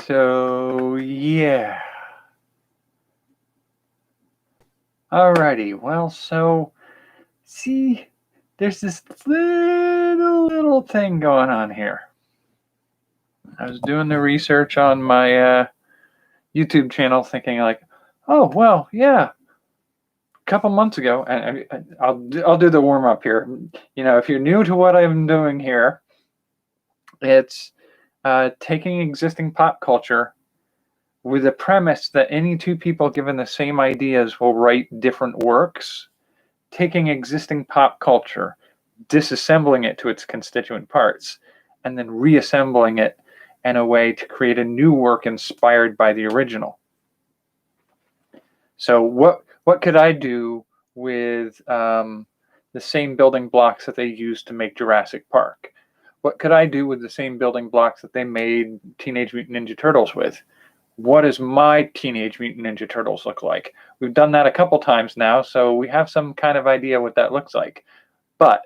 So, yeah. Alrighty. Well, see, there's this little thing going on here. I was doing the research on my YouTube channel thinking like, oh, well, yeah, a couple months ago, and I'll do the warm up here. You know, if you're new to what I'm doing here, it's taking existing pop culture with the premise that any two people given the same ideas will write different works, taking existing pop culture, disassembling it to its constituent parts, and then reassembling it in a way to create a new work inspired by the original. So what could I do with the same building blocks that they used to make Jurassic Park? What could I do with the same building blocks that they made Teenage Mutant Ninja Turtles with? What does my Teenage Mutant Ninja Turtles look like? We've done that a couple times now, so we have some kind of idea what that looks like. But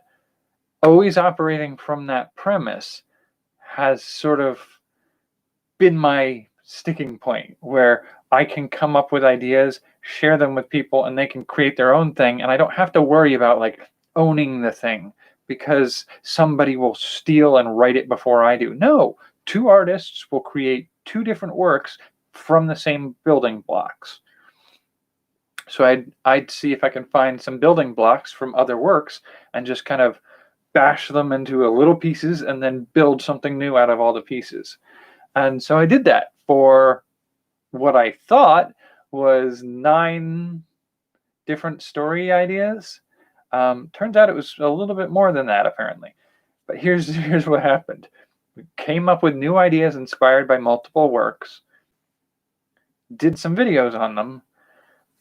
always operating from that premise has sort of been my sticking point, where I can come up with ideas, share them with people, and they can create their own thing, and I don't have to worry about like owning the thing because somebody will steal and write it before I do. No, two artists will create two different works from the same building blocks. So I'd see if I can find some building blocks from other works and just kind of bash them into little pieces and then build something new out of all the pieces. And so I did that for what I thought was 9 different story ideas. Turns out it was a little bit more than that, apparently. But here's what happened. We came up with new ideas inspired by multiple works, did some videos on them.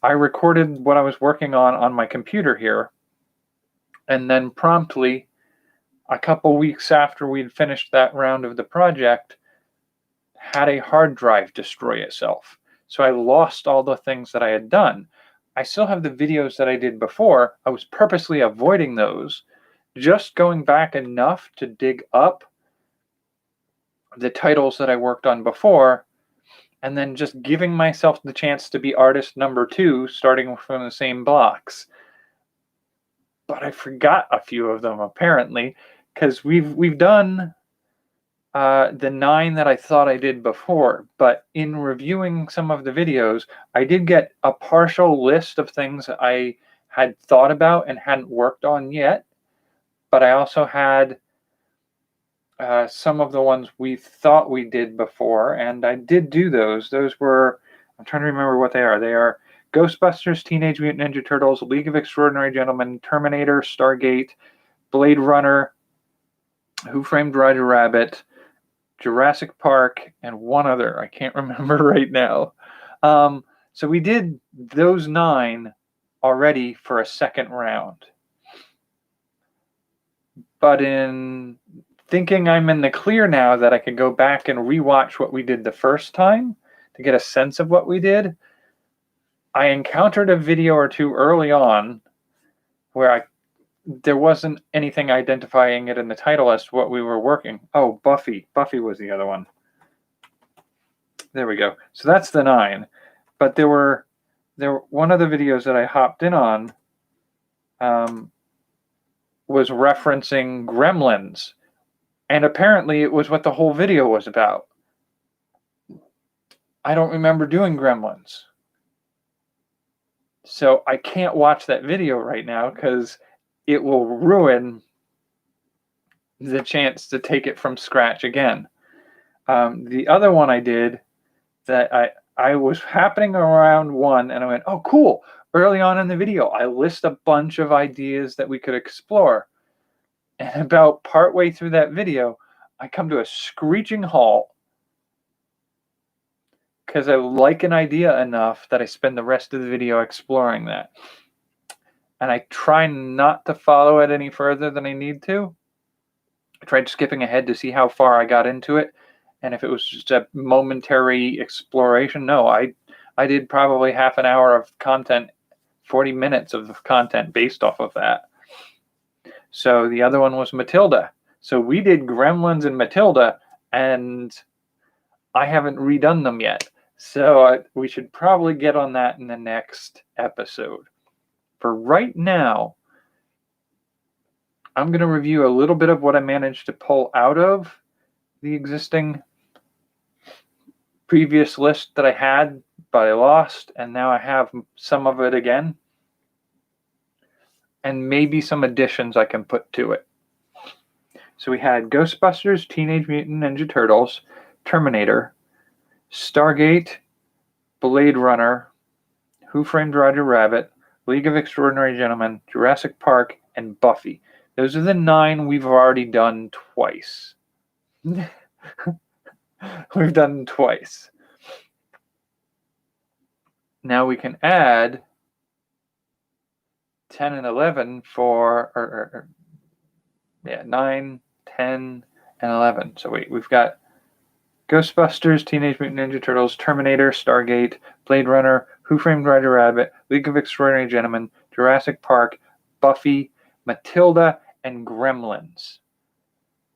I recorded what I was working on my computer here, and then promptly, a couple weeks after we'd finished that round of the project, had a hard drive destroy itself. So I lost all the things that I had done. I still have the videos that I did before. I was purposely avoiding those, just going back enough to dig up the titles that I worked on before, and then just giving myself the chance to be artist number 2, starting from the same blocks. But I forgot a few of them, apparently, because we've done the 9 that I thought I did before, but in reviewing some of the videos, I did get a partial list of things I had thought about and hadn't worked on yet, but I also had some of the ones we thought we did before, and I did do those. Those were, I'm trying to remember what they are. They are Ghostbusters, Teenage Mutant Ninja Turtles, League of Extraordinary Gentlemen, Terminator, Stargate, Blade Runner, Who Framed Roger Rabbit, Jurassic Park, and one other. I can't remember right now. So we did those 9 already for a second round. But in thinking I'm in the clear now that I could go back and rewatch what we did the first time to get a sense of what we did, I encountered a video or two early on where there wasn't anything identifying it in the title as to what we were working. Oh, Buffy. Buffy was the other one. There we go. So that's the 9. But there were one of the videos that I hopped in on was referencing Gremlins. And apparently it was what the whole video was about. I don't remember doing Gremlins. So I can't watch that video right now because it will ruin the chance to take it from scratch again. The other one I did that I was happening around one and I went, oh, cool. Early on in the video, I list a bunch of ideas that we could explore. And about partway through that video, I come to a screeching halt because I like an idea enough that I spend the rest of the video exploring that. And I try not to follow it any further than I need to. I tried skipping ahead to see how far I got into it. And if it was just a momentary exploration, no, I did probably half an hour of content, 40 minutes of content based off of that. So the other one was Matilda. So we did Gremlins and Matilda, and I haven't redone them yet. So we should probably get on that in the next episode. For right now, I'm going to review a little bit of what I managed to pull out of the existing previous list that I had, but I lost, and now I have some of it again. And maybe some additions I can put to it. So we had Ghostbusters, Teenage Mutant Ninja Turtles, Terminator, Stargate, Blade Runner, Who Framed Roger Rabbit, League of Extraordinary Gentlemen, Jurassic Park, and Buffy. Those are the 9 we've already done twice. We've done twice. Now we can add 10 and 11 for 9, 10, and 11. So wait, we've got Ghostbusters, Teenage Mutant Ninja Turtles, Terminator, Stargate, Blade Runner, Who Framed Roger Rabbit, League of Extraordinary Gentlemen, Jurassic Park, Buffy, Matilda, and Gremlins.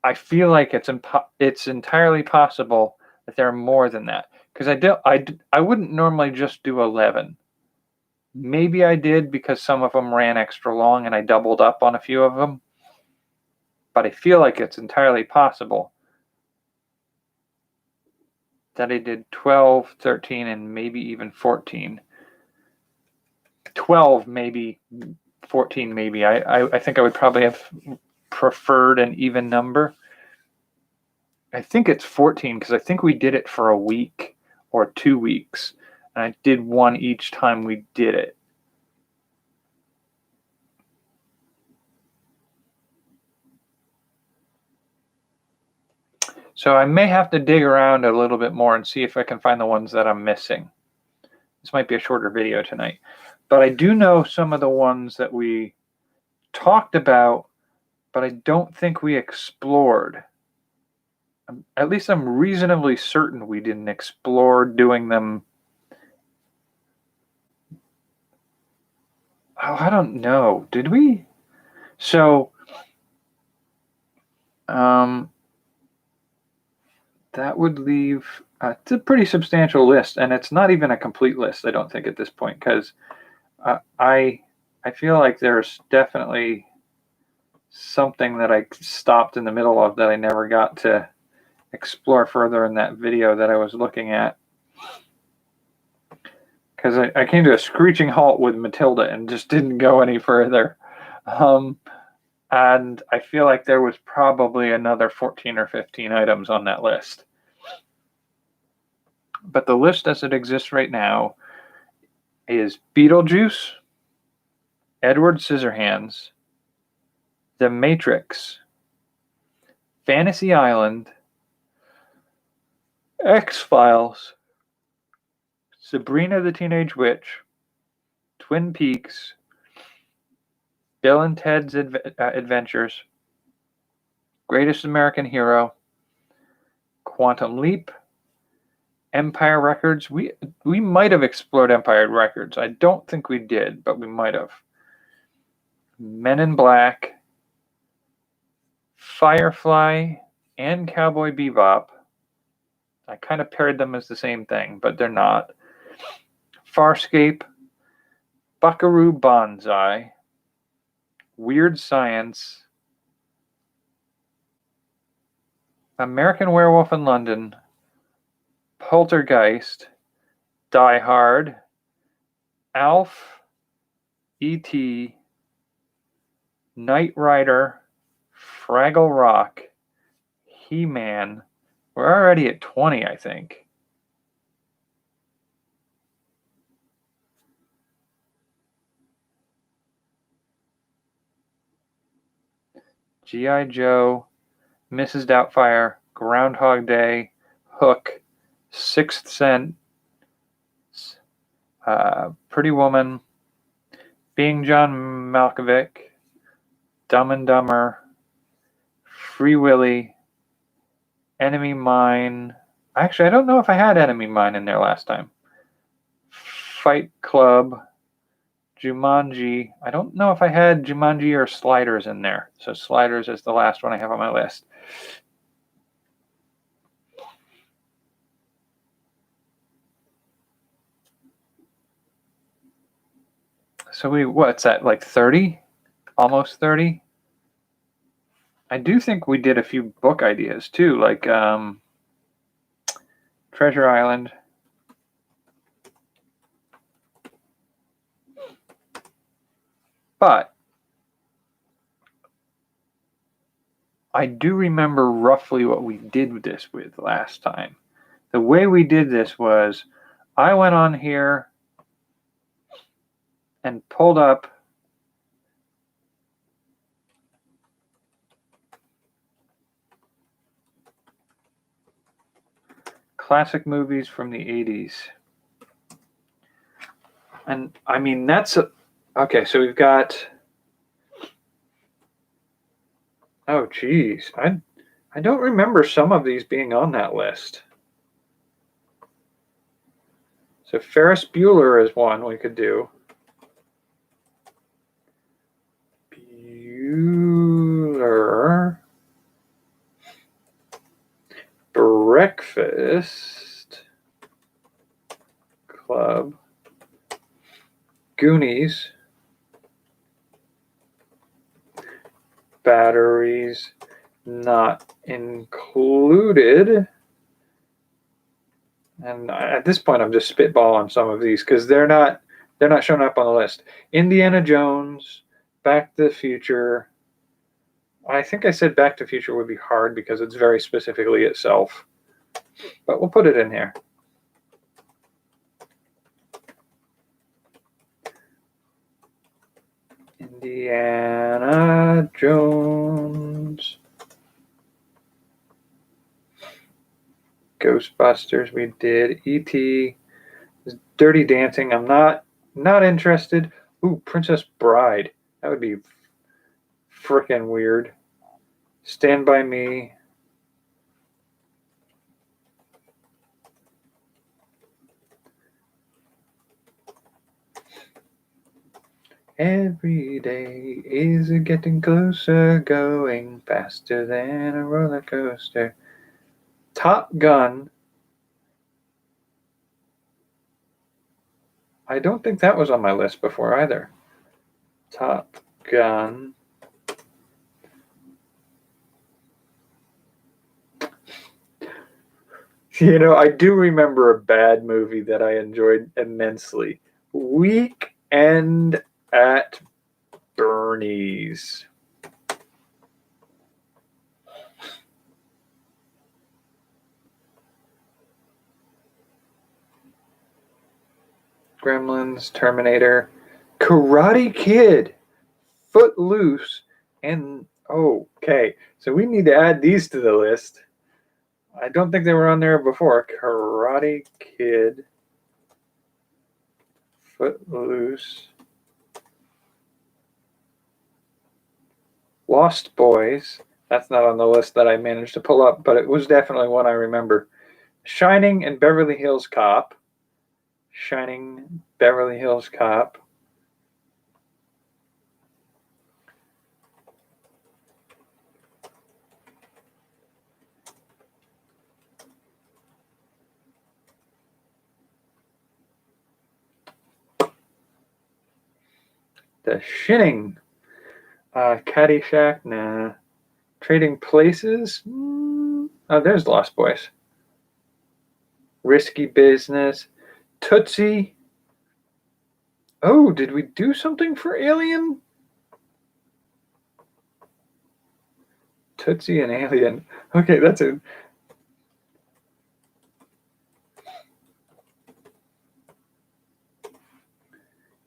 I feel like it's entirely possible that there are more than that, because I wouldn't normally just do 11. Maybe I did because some of them ran extra long and I doubled up on a few of them. But I feel like it's entirely possible that I did 12, 13, and maybe even 14. 12, maybe. 14, maybe. I think I would probably have preferred an even number. I think it's 14 because I think we did it for a week or 2 weeks. And I did one each time we did it. So I may have to dig around a little bit more and see if I can find the ones that I'm missing. This might be a shorter video tonight. But I do know some of the ones that we talked about, but I don't think we explored. At least I'm reasonably certain we didn't explore doing them. Oh, I don't know. Did we? So, that would leave, it's a pretty substantial list, and it's not even a complete list, I don't think, at this point, because I feel like there's definitely something that I stopped in the middle of that I never got to explore further in that video that I was looking at. Because I came to a screeching halt with Matilda and just didn't go any further. And I feel like there was probably another 14 or 15 items on that list. But the list as it exists right now is Beetlejuice, Edward Scissorhands, The Matrix, Fantasy Island, X-Files, Sabrina the Teenage Witch, Twin Peaks, Bill and Ted's Adventures, Greatest American Hero, Quantum Leap, Empire Records. We might have explored Empire Records. I don't think we did, but we might have. Men in Black, Firefly, and Cowboy Bebop. I kind of paired them as the same thing, but they're not. Farscape, Buckaroo Banzai, Weird Science, American Werewolf in London, Poltergeist, Die Hard, Alf, E.T., Knight Rider, Fraggle Rock, He-Man. We're already at 20, I think. G.I. Joe, Mrs. Doubtfire, Groundhog Day, Hook, Sixth Sense, Pretty Woman, Being John Malkovich, Dumb and Dumber, Free Willy, Enemy Mine. Actually, I don't know if I had Enemy Mine in there last time. Fight Club, Jumanji. I don't know if I had Jumanji or Sliders in there. So Sliders is the last one I have on my list. So what's that, like 30? Almost 30? I do think we did a few book ideas too, like Treasure Island. But I do remember roughly what we did this with last time. The way we did this was I went on here and pulled up classic movies from the 80s. And I mean, okay, so we've got, oh geez, I don't remember some of these being on that list. So Ferris Bueller is one we could do. Bueller. Breakfast Club. Goonies. Batteries not included. And at this point, I'm just spitballing some of these because they're not showing up on the list. Indiana Jones, Back to the Future. I think I said Back to the Future would be hard because it's very specifically itself, but we'll put it in here. Indiana Jones. Ghostbusters we did. E.T. Dirty Dancing. I'm not interested. Ooh, Princess Bride. That would be frickin' weird. Stand By Me. Every day is getting closer, going faster than a roller coaster. Top Gun. I don't think that was on my list before either. Top Gun. You know, I do remember a bad movie that I enjoyed immensely. Weekend at Bernie's. Gremlins, Terminator, Karate Kid, Footloose, and okay. So we need to add these to the list. I don't think they were on there before. Karate Kid, Footloose, Lost Boys. That's not on the list that I managed to pull up, but it was definitely one I remember. Shining and Beverly Hills Cop. Shining, Beverly Hills Cop. The Shining. Caddyshack, nah. Trading Places. Oh, there's Lost Boys. Risky Business. Tootsie. Oh, did we do something for Alien? Tootsie and Alien. Okay, that's it.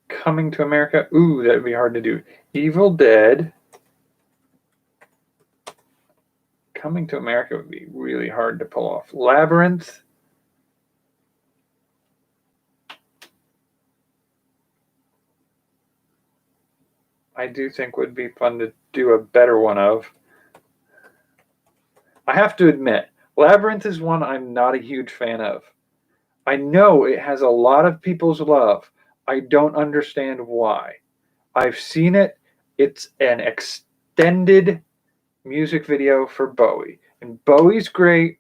Coming to America. Ooh, that would be hard to do. Evil Dead. Coming to America would be really hard to pull off. Labyrinth. I do think would be fun to do a better one of. I have to admit, Labyrinth is one I'm not a huge fan of. I know it has a lot of people's love. I don't understand why. I've seen it. It's an extended music video for Bowie. And Bowie's great,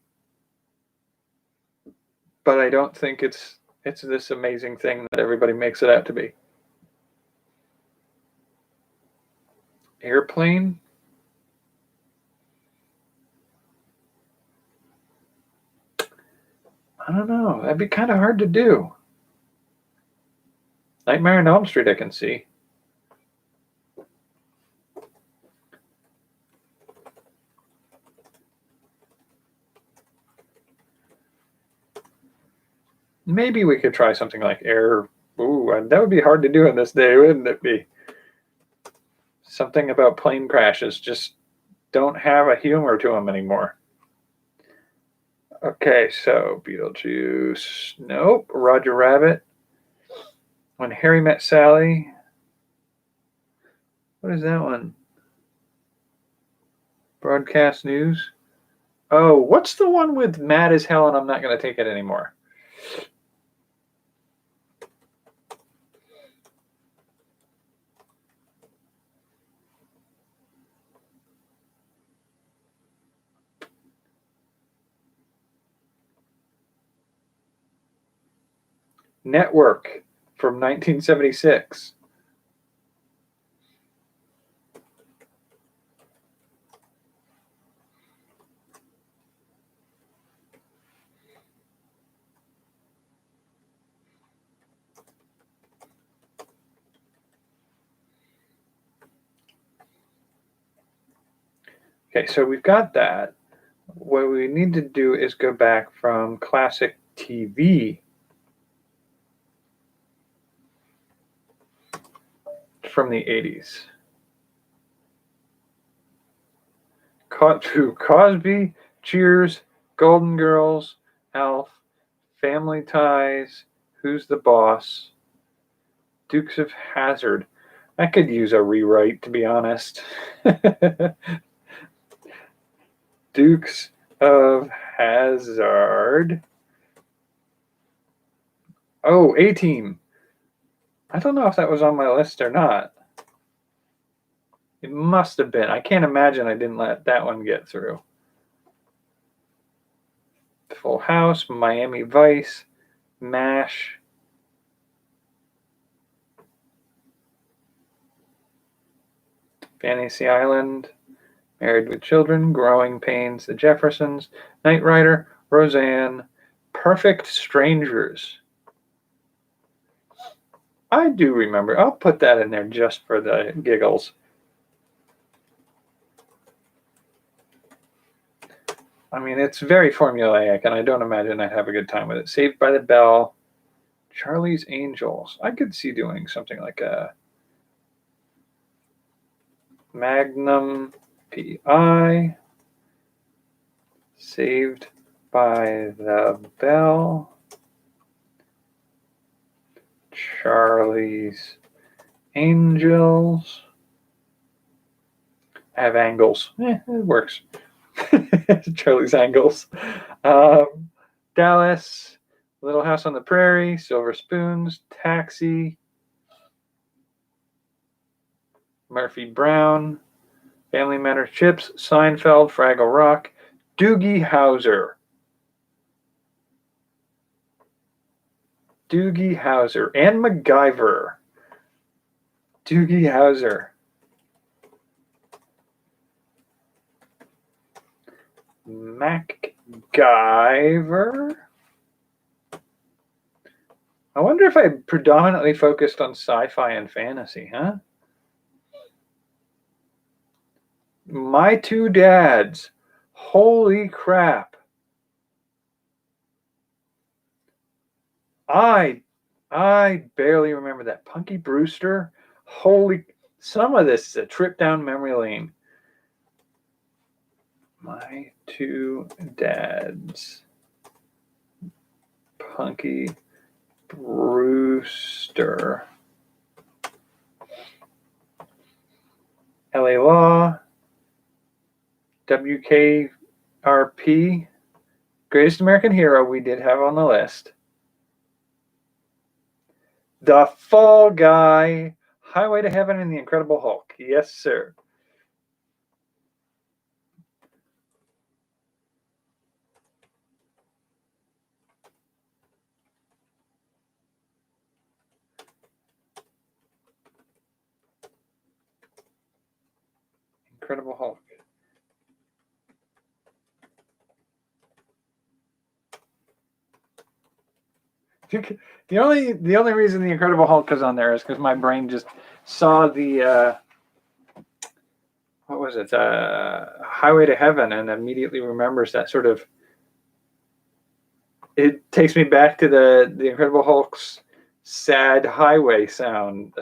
but I don't think it's this amazing thing that everybody makes it out to be. Airplane? I don't know. That'd be kind of hard to do. Nightmare on Elm Street I can see. Maybe we could try something like air. Ooh, that would be hard to do in this day, wouldn't it be? Something about plane crashes just don't have a humor to them anymore. Okay, so Beetlejuice. Nope. Roger Rabbit. When Harry Met Sally. What is that one? Broadcast news. Oh, what's the one with Mad as Hell and I'm Not Going to Take It Anymore? Network from 1976. Okay, so we've got that. What we need to do is go back from classic TV from the 80s. Cosby, Cheers, Golden Girls, Alf, Family Ties, Who's the Boss, Dukes of Hazzard. I could use a rewrite, to be honest. Dukes of Hazzard. Oh, A-Team. I don't know if that was on my list or not. It must have been. I can't imagine I didn't let that one get through. Full House, Miami Vice, MASH. Fantasy Island, Married with Children, Growing Pains, The Jeffersons, Knight Rider, Roseanne, Perfect Strangers. I do remember. I'll put that in there just for the giggles. I mean, it's very formulaic, and I don't imagine I'd have a good time with it. Saved by the Bell, Charlie's Angels. I could see doing something like a Magnum P.I. Saved by the Bell, Charlie's Angels. I have angles. It works. Charlie's Angles. Dallas, Little House on the Prairie, Silver Spoons, Taxi, Murphy Brown, Family Matters Chips, Seinfeld, Fraggle Rock, Doogie Howser. Doogie Howser and MacGyver. Doogie Howser. MacGyver. I wonder if I predominantly focused on sci-fi and fantasy, huh? My Two Dads. Holy crap. I barely remember that. Punky Brewster. Holy, some of this is a trip down memory lane. My Two Dads. Punky Brewster. LA Law. WKRP. Greatest American Hero we did have on the list. The Fall Guy. Highway to Heaven and the Incredible Hulk. Yes, sir. Incredible Hulk. The only reason the Incredible Hulk is on there is because my brain just saw the what was it, Highway to Heaven, and immediately remembers that sort of. It takes me back to the Incredible Hulk's sad highway song.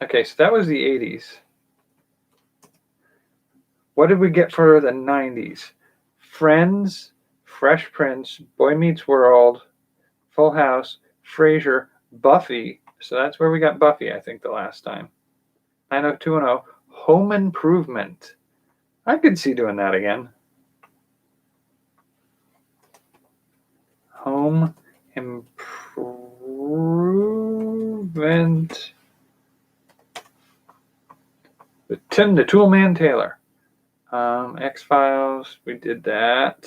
Okay, so that was the 80s. What did we get for the 90s? Friends, Fresh Prince, Boy Meets World, Full House, Frasier, Buffy. So that's where we got Buffy, I think, the last time. 90210, Home Improvement. I could see doing that again. Home Improvement. With Tim the Toolman Taylor. X-Files, we did that.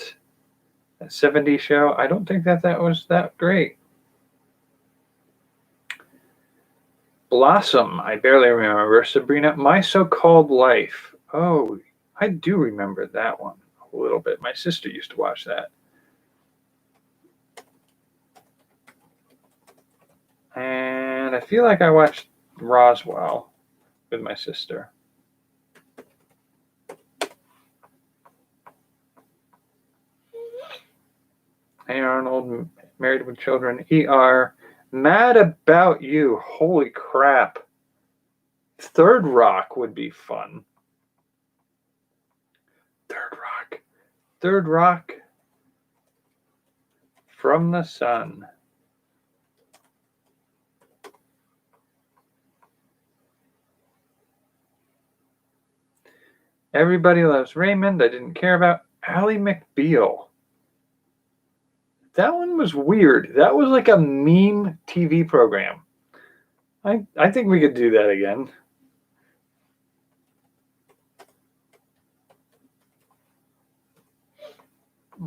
That 70s show, I don't think that was that great. Blossom, I barely remember. Sabrina, My So-Called Life. Oh, I do remember that one a little bit. My sister used to watch that. And I feel like I watched Roswell with my sister. Hey Arnold, Married with Children, ER, Mad About You. Holy crap. Third Rock would be fun. Third Rock from the Sun. Everybody Loves Raymond. I didn't care about. Ally McBeal. That one was weird. That was like a meme TV program. I think we could do that again.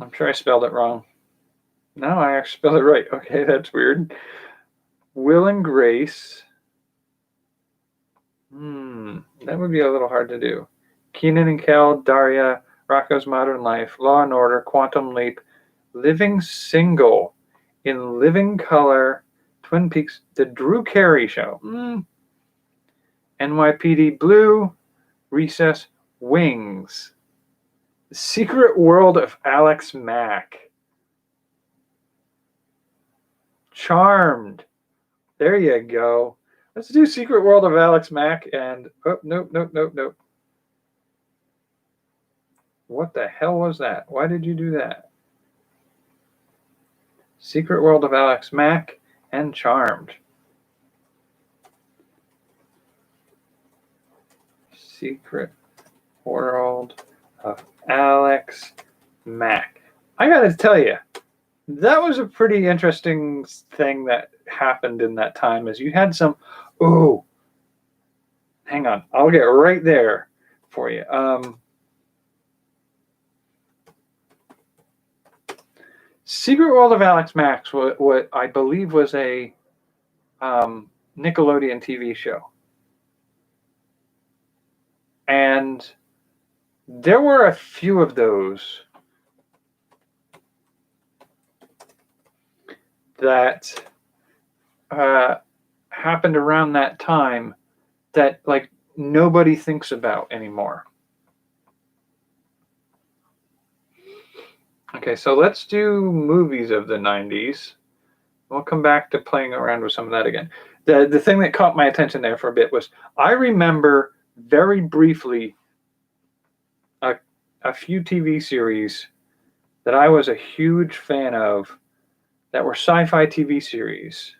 I'm sure I spelled it wrong. No, I actually spelled it right. Okay, that's weird. Will and Grace. That would be a little hard to do. Keenan and Kel, Daria, Rocco's Modern Life, Law and Order, Quantum Leap, Living Single, In Living Color, Twin Peaks, The Drew Carey Show, NYPD Blue, Recess, Wings, The Secret World of Alex Mack, Charmed. There you go. Let's do Secret World of Alex Mack and nope. What the hell was that? Why did you do that? Secret World of Alex Mack and Charmed. Secret World of Alex Mack. I gotta tell you, that was a pretty interesting thing that happened in that time. Is you had some, hang on, I'll get right there for you. Secret World of Alex Mack, what I believe was a Nickelodeon TV show. And there were a few of those that happened around that time that like nobody thinks about anymore. Okay, so let's do movies of the 90s. We'll come back to playing around with some of that again. The thing that caught my attention there for a bit was I remember very briefly a few TV series that I was a huge fan of that were sci-fi TV series.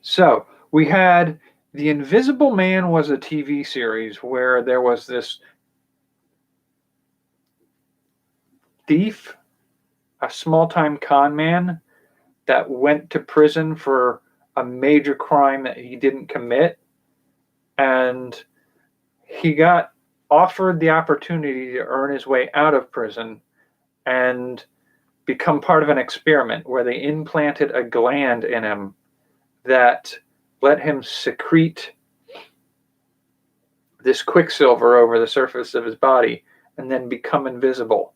So we had The Invisible Man was a TV series where there was this thief, a small-time con man that went to prison for a major crime that he didn't commit. And he got offered the opportunity to earn his way out of prison and become part of an experiment where they implanted a gland in him that let him secrete this quicksilver over the surface of his body and then become invisible.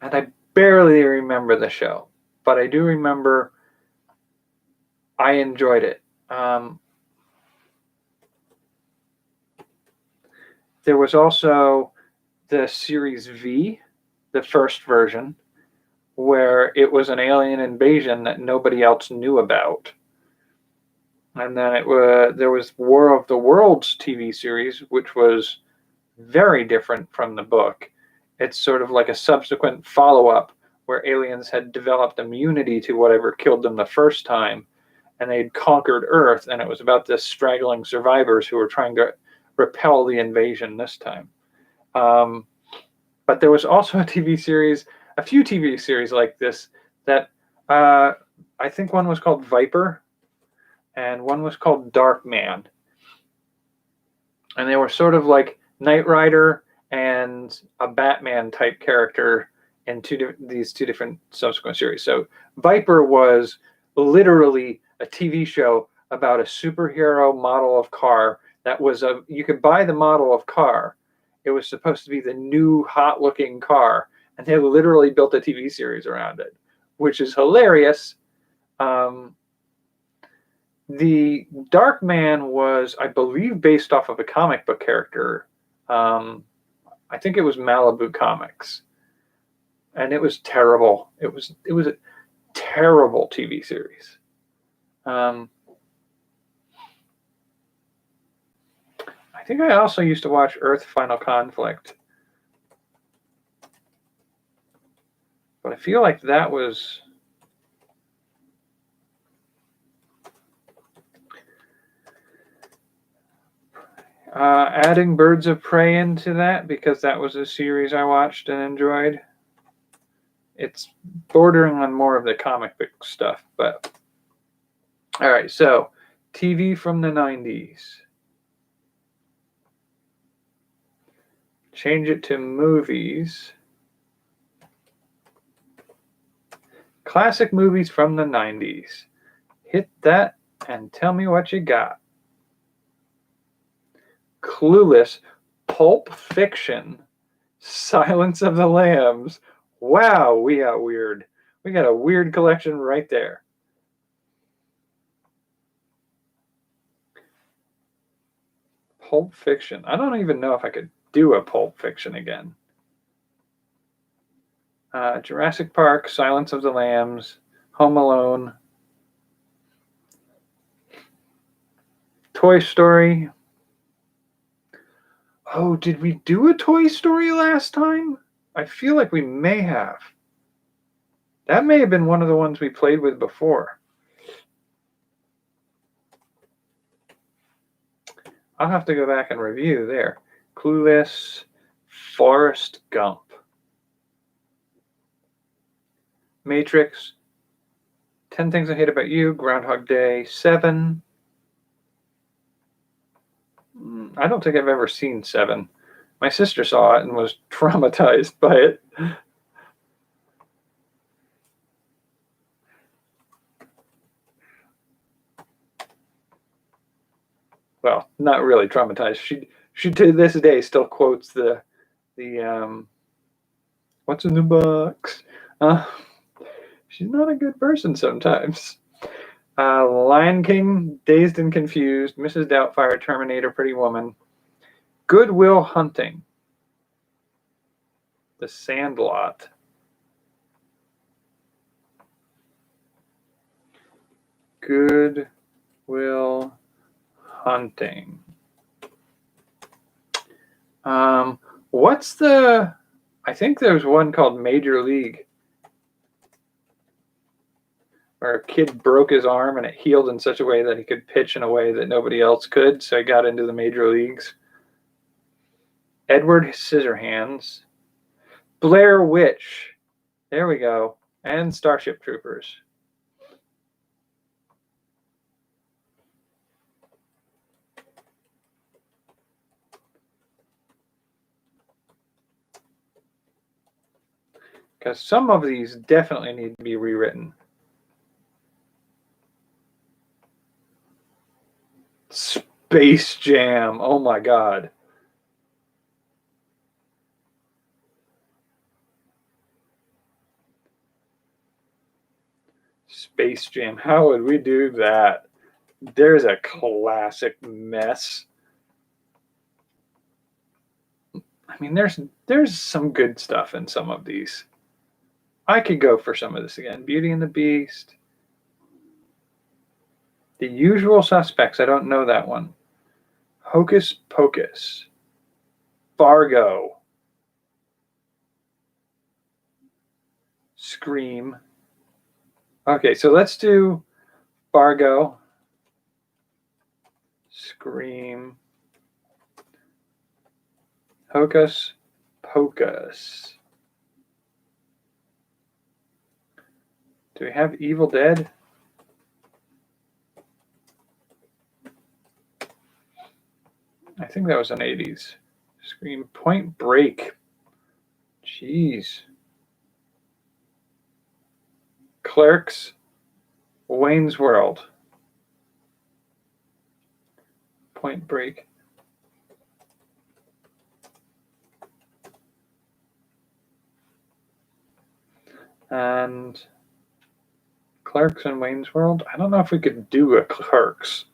And I barely remember the show, but I do remember I enjoyed it. There was also the Series V, the first version, where it was an alien invasion that nobody else knew about. And then there was War of the Worlds TV series, which was very different from the book. It's sort of like a subsequent follow-up where aliens had developed immunity to whatever killed them the first time, and they'd conquered Earth, and it was about the straggling survivors who were trying to repel the invasion this time. But there was also a few TV series like this that I think one was called Viper, and one was called Dark Man. And they were sort of like Knight Rider and a Batman type character in these two different subsequent series. So Viper was literally a TV show about a superhero model of car that was you could buy the model of car. It was supposed to be the new hot looking car, and they literally built a TV series around it, which is hilarious. The Dark Man was, I believe, based off of a comic book character. I think it was Malibu Comics, and it was terrible. It was a terrible TV series. I think I also used to watch Earth Final Conflict, but I feel like that was adding Birds of Prey into that, because that was a series I watched and enjoyed. It's bordering on more of the comic book stuff, but all right, so TV from the 90s. Change it to movies. Classic movies from the 90s. Hit that and tell me what you got. Clueless, Pulp Fiction, Silence of the Lambs. Wow, we got weird. We got a weird collection right there. Pulp Fiction. I don't even know if I could do a Pulp Fiction again. Jurassic Park, Silence of the Lambs, Home Alone, Toy Story. Oh, did we do a Toy Story last time? I feel like we may have. That may have been one of the ones we played with before. I'll have to go back and review there. Clueless, Forrest Gump, Matrix, 10 Things I Hate About You, Groundhog Day, 7. I don't think I've ever seen 7. My sister saw it and was traumatized by it. Well, not really traumatized. She to this day still quotes the what's in the box. She's not a good person sometimes. Lion King, Dazed and Confused, Mrs. Doubtfire, Terminator, Pretty Woman, Good Will Hunting, The Sandlot, Good Will Hunting. What's the? I think there's one called Major League, where a kid broke his arm and it healed in such a way that he could pitch in a way that nobody else could, so he got into the major leagues. Edward Scissorhands, Blair Witch, there we go, and Starship Troopers. Because some of these definitely need to be rewritten. Space Jam. Oh my God. Space Jam. How would we do that? There's a classic mess. I mean, there's some good stuff in some of these. I could go for some of this again. Beauty and the Beast. The Usual Suspects. I don't know that one. Hocus Pocus. Fargo. Scream. Okay, so let's do Fargo. Scream. Hocus Pocus. Do we have Evil Dead? I think that was an 80s. Scream. Point Break. Jeez. Clerks. Wayne's World. Point Break. And Clerks and Wayne's World. I don't know if we could do a Clerks.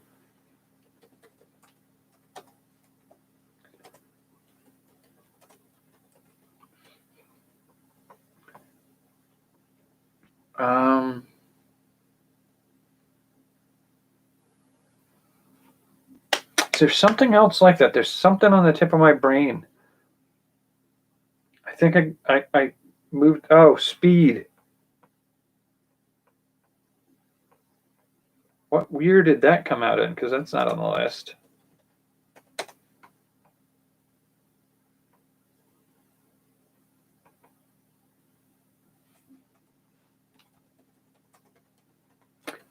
There's something else like that. There's something on the tip of my brain. I think I moved. Oh, Speed. What year did that come out in? Because that's not on the list.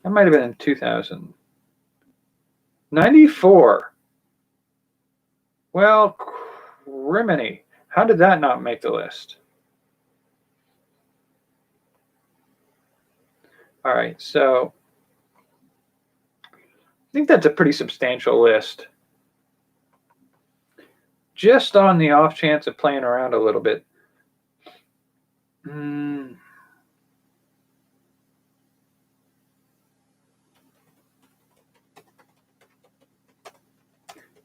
That might have been in 2000. 94. Well, criminy. How did that not make the list? All right, so I think that's a pretty substantial list. Just on the off chance of playing around a little bit.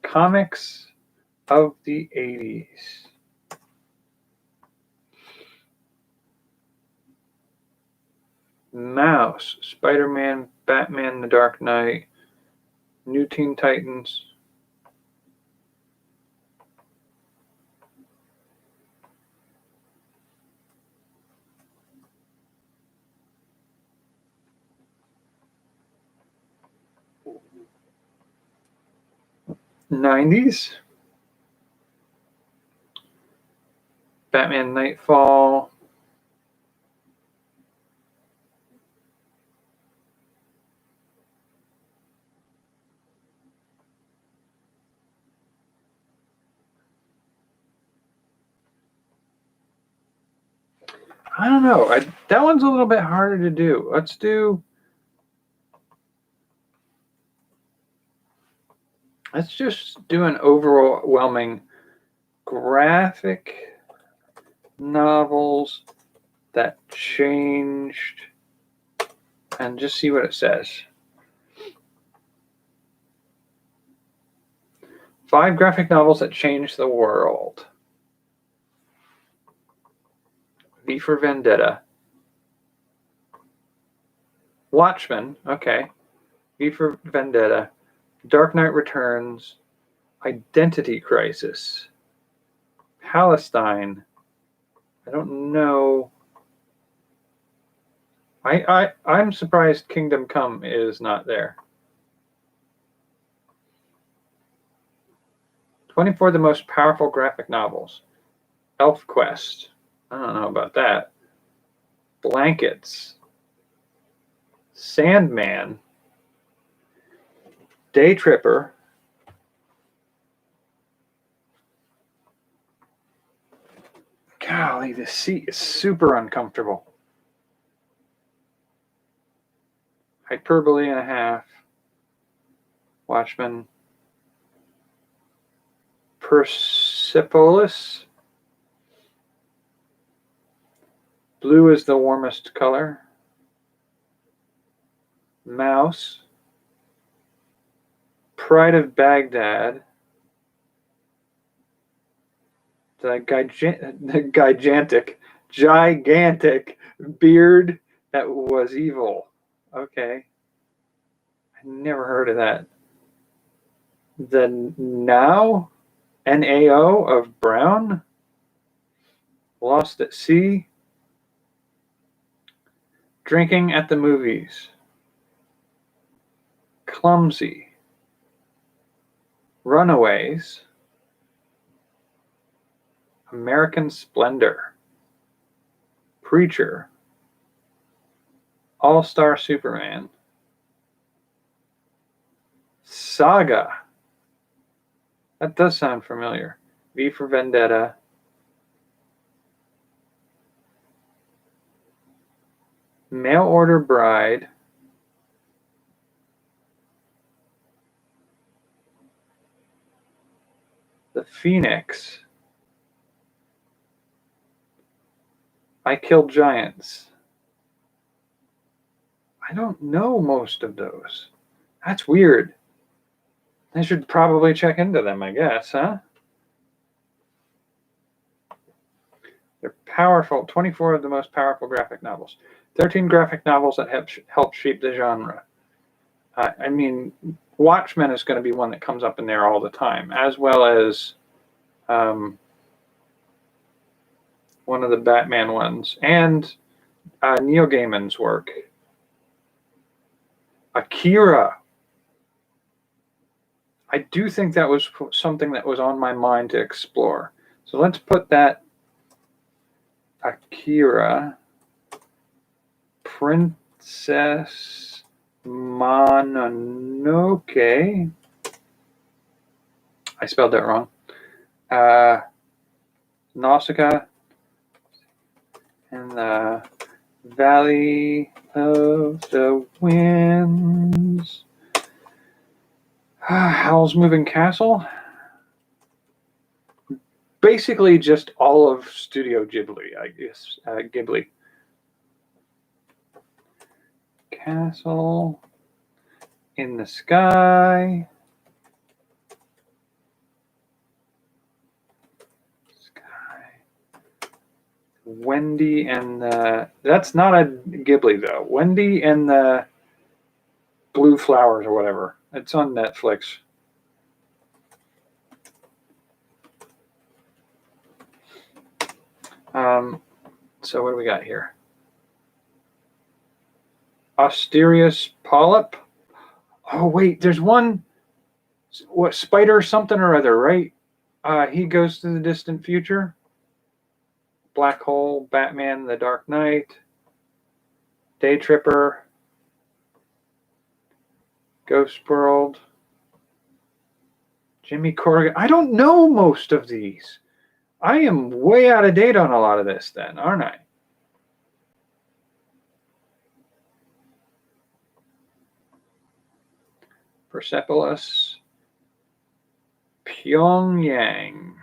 Comics of the 80s. Mouse, Spider-Man, Batman, The Dark Knight, New Teen Titans. '90s. Batman Nightfall. I don't know. That one's a little bit harder to do. Let's just do an overwhelming graphic novels that changed and just see what it says. 5 graphic novels that changed the world. V for Vendetta. Watchmen, okay. V for Vendetta. Dark Knight Returns. Identity Crisis. Palestine. I don't know. I'm surprised Kingdom Come is not there. 24 of the most powerful graphic novels. Elf Quest. I don't know about that. Blankets. Sandman. Day Tripper. Golly, this seat is super uncomfortable. Hyperbole and a half. Watchmen. Persepolis. Blue is the warmest color. Mouse. Pride of Baghdad. The gigantic beard that was evil. Okay. I never heard of that. The NAO of Brown. Lost at Sea. Drinking at the Movies. Clumsy. Runaways. American Splendor. Preacher. All-Star Superman. Saga. That does sound familiar. V for Vendetta. Mail Order Bride. The Phoenix. I Killed Giants. I don't know most of those. That's weird. I should probably check into them, I guess, huh? They're powerful. 24 of the most powerful graphic novels. 13 graphic novels that help shape the genre. I mean, Watchmen is going to be one that comes up in there all the time, as well as one of the Batman ones, and Neil Gaiman's work. Akira. I do think that was something that was on my mind to explore. So let's put that Akira. Princess Mononoke. I spelled that wrong. Nausicaa and the Valley of the Winds. Howl's Moving Castle. Basically just all of Studio Ghibli, I guess. Ghibli. Castle in the Sky. Wendy and the... That's not a Ghibli, though. Wendy and the Blue Flowers or whatever. It's on Netflix. So what do we got here? Asterius Polyp. Oh, wait. There's one... What, Spider something or other, right? He goes to the distant future. Black Hole, Batman, The Dark Knight, Day Tripper, Ghost World, Jimmy Corrigan. I don't know most of these. I am way out of date on a lot of this then, aren't I? Persepolis, Pyongyang.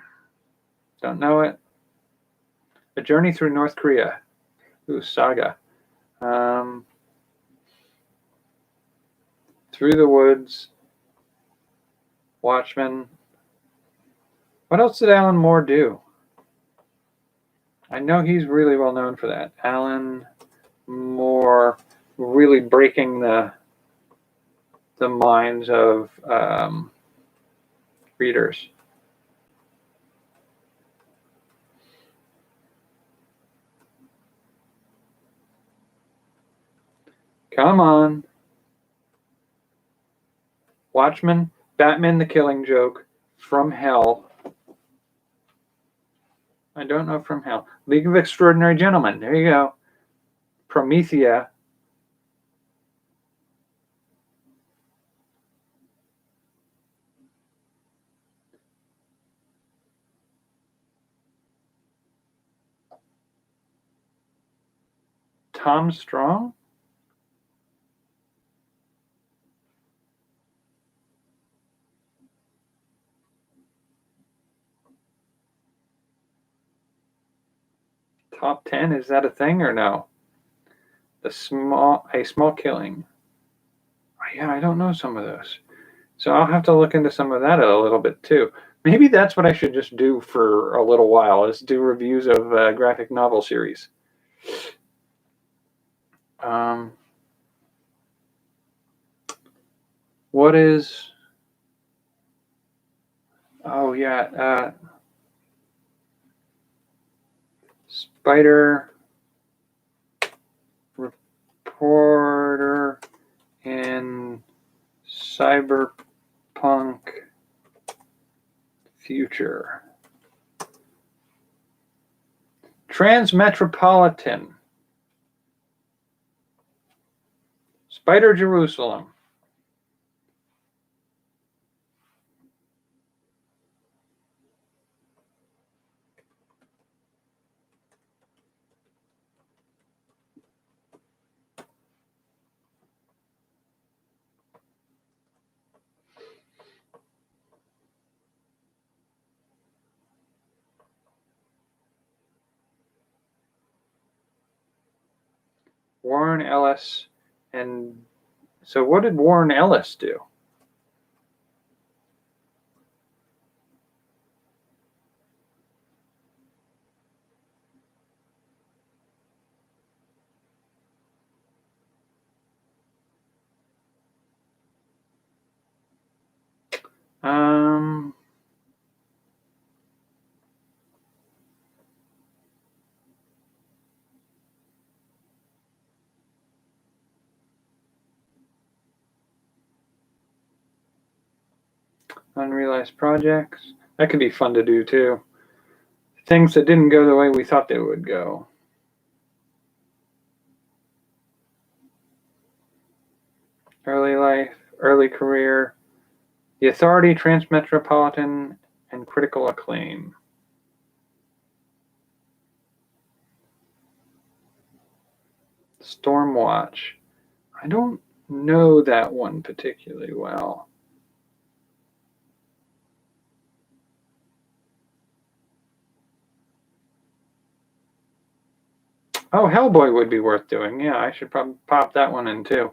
Don't know it. A Journey Through North Korea. Ooh, Saga. Through the Woods. Watchmen. What else did Alan Moore do? I know he's really well known for that. Alan Moore really breaking the minds of readers. Come on. Watchmen, Batman the Killing Joke, From Hell. I don't know From Hell. League of Extraordinary Gentlemen. There you go. Promethea. Tom Strong? Top 10, is that a thing or no? A small killing. Yeah, I don't know some of those. So I'll have to look into some of that a little bit too. Maybe that's what I should just do for a little while, is do reviews of graphic novel series. What is... Oh, yeah. Spider Reporter in Cyberpunk Future. Transmetropolitan. Spider Jerusalem. Warren Ellis. And so what did Warren Ellis do? Unrealized projects. That could be fun to do too. Things that didn't go the way we thought they would go. Early life, early career, The Authority, Transmetropolitan, and Critical Acclaim. Stormwatch. I don't know that one particularly well. Oh, Hellboy would be worth doing. Yeah, I should probably pop that one in too.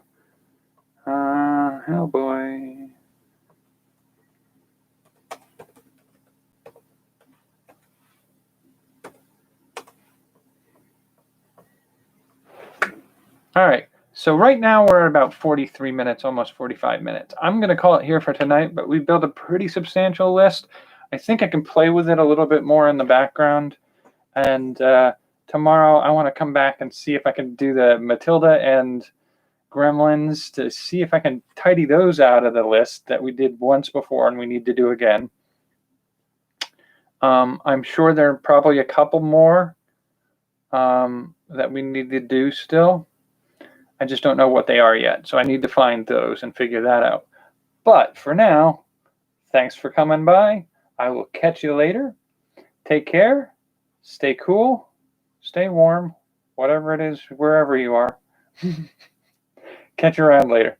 Hellboy. All right. So right now we're at about 43 minutes, almost 45 minutes. I'm going to call it here for tonight, but we've built a pretty substantial list. I think I can play with it a little bit more in the background. And tomorrow I want to come back and see if I can do the Matilda and Gremlins to see if I can tidy those out of the list that we did once before and we need to do again. I'm sure there are probably a couple more that we need to do still. I just don't know what they are yet, so I need to find those and figure that out. But for now, thanks for coming by. I will catch you later. Take care. Stay cool. Stay warm. Whatever it is, wherever you are. Catch you around later.